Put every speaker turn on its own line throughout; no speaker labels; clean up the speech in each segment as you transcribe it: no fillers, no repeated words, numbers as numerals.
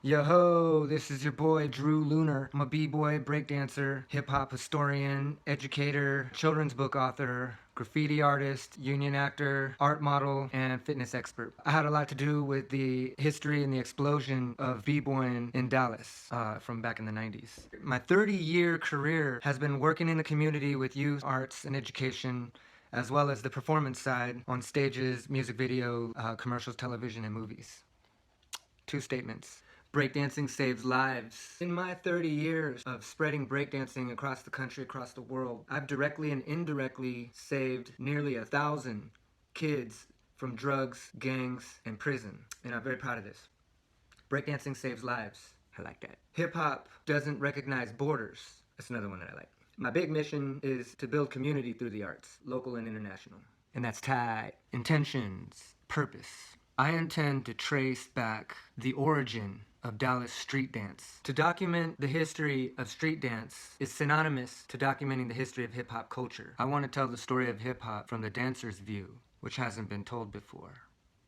Yo ho, this is your boy Drew Lunar. I'm a b-boy, breakdancer, hip-hop historian, educator, children's book author, graffiti artist, union actor, art model, and fitness expert. I had a lot to do with the history and the explosion of b-boying in Dallas from back in the 90s. My 30-year career has been working in the community with youth, arts, and education, as well as the performance side on stages, music video, commercials, television, and movies. Two statements. Breakdancing saves lives. In my 30 years of spreading breakdancing across the country, across the world, I've directly and indirectly saved nearly 1,000 kids from drugs, gangs, and prison. And I'm very proud of this. Breakdancing saves lives. I like that. Hip-hop doesn't recognize borders. That's another one that I like. My big mission is to build community through the arts, local and international. And that's tied. Intentions, purpose. I intend to trace back the origin of Dallas street dance. To document the history of street dance is synonymous to documenting the history of hip-hop culture. I want to tell the story of hip-hop from the dancer's view, which hasn't been told before.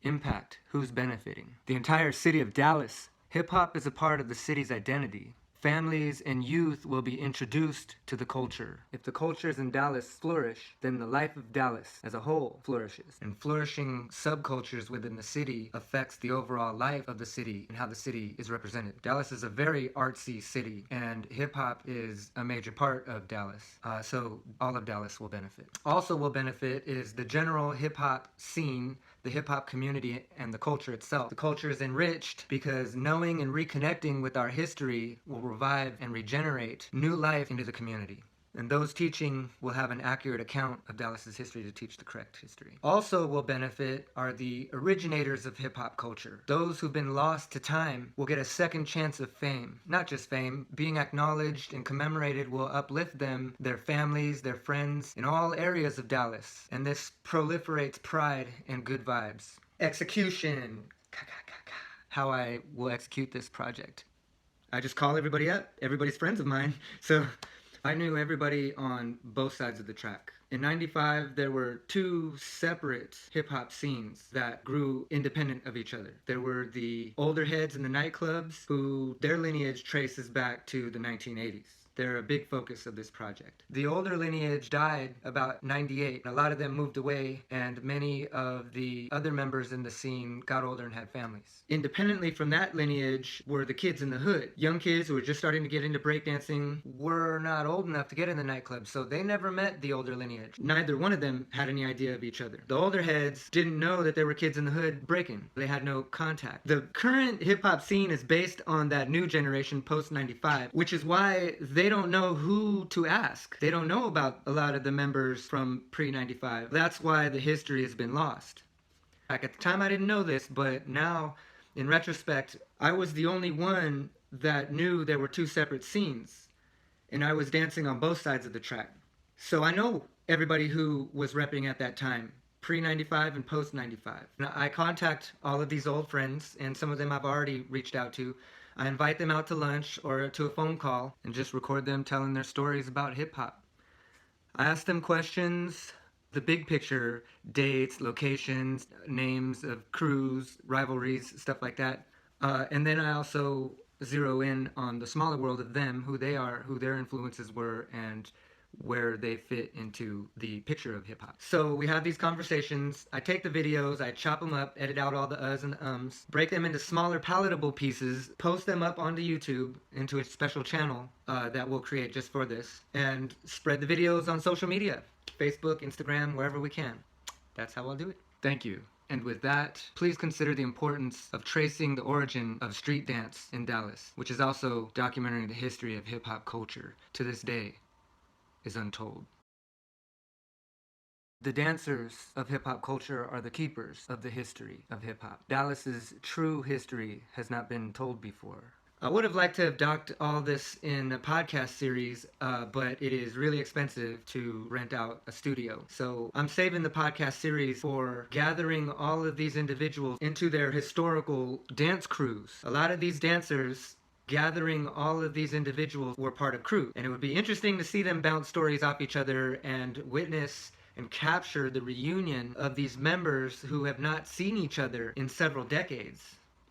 Impact, who's benefiting? The entire city of Dallas. Hip-hop is a part of the city's identity. Families and youth will be introduced to the culture. If the cultures in Dallas flourish, then the life of Dallas as a whole flourishes. And flourishing subcultures within the city affects the overall life of the city and how the city is represented. Dallas is a very artsy city, and hip-hop is a major part of Dallas. So all of Dallas will benefit. Also will benefit is the general hip-hop scene, the hip-hop community, and the culture itself. The culture is enriched because knowing and reconnecting with our history will revive and regenerate new life into the community. And those teaching will have an accurate account of Dallas's history to teach the correct history. Also will benefit are the originators of hip-hop culture. Those who've been lost to time will get a second chance of fame. Not just fame, being acknowledged and commemorated will uplift them, their families, their friends, in all areas of Dallas. And this proliferates pride and good vibes. Execution. How I will execute this project. I just call everybody up. Everybody's friends of mine. So I knew everybody on both sides of the track. In '95, there were two separate hip-hop scenes that grew independent of each other. There were the older heads in the nightclubs who their lineage traces back to the 1980s. They're a big focus of this project. The older lineage died about '98. A lot of them moved away, and many of the other members in the scene got older and had families. Independently from that lineage were the kids in the hood. Young kids who were just starting to get into breakdancing were not old enough to get in the nightclub, so they never met the older lineage. Neither one of them had any idea of each other. The older heads didn't know that there were kids in the hood breaking. They had no contact. The current hip-hop scene is based on that new generation post-95, which is why they don't know who to ask. They don't know about a lot of the members from pre-95. That's why the history has been lost. Back at the time I didn't know this, but now in retrospect, I was the only one that knew there were two separate scenes, and I was dancing on both sides of the track. So I know everybody who was repping at that time, pre-95 and post-95. I contact all of these old friends, and some of them I've already reached out to. I invite them out to lunch or to a phone call and just record them telling their stories about hip-hop. I ask them questions, the big picture, dates, locations, names of crews, rivalries, stuff like that. And then I also zero in on the smaller world of them, who they are, who their influences were, and where they fit into the picture of hip-hop. So we have these conversations. I take the videos, I chop them up, edit out all the uhs and the ums, break them into smaller palatable pieces, post them up onto YouTube into a special channel that we'll create just for this, and spread the videos on social media, Facebook, Instagram, wherever we can. That's how I'll do it. Thank you. And with that, please consider the importance of tracing the origin of street dance in Dallas, which is also documenting the history of hip-hop culture to this day is untold. The dancers of hip-hop culture are the keepers of the history of hip-hop. Dallas's true history has not been told before. I would have liked to have docked all this in a podcast series, but it is really expensive to rent out a studio. So I'm saving the podcast series for gathering all of these individuals into their historical dance crews. A lot of these dancers gathering all of these individuals were part of crew. And it would be interesting to see them bounce stories off each other and witness and capture the reunion of these members who have not seen each other in several decades.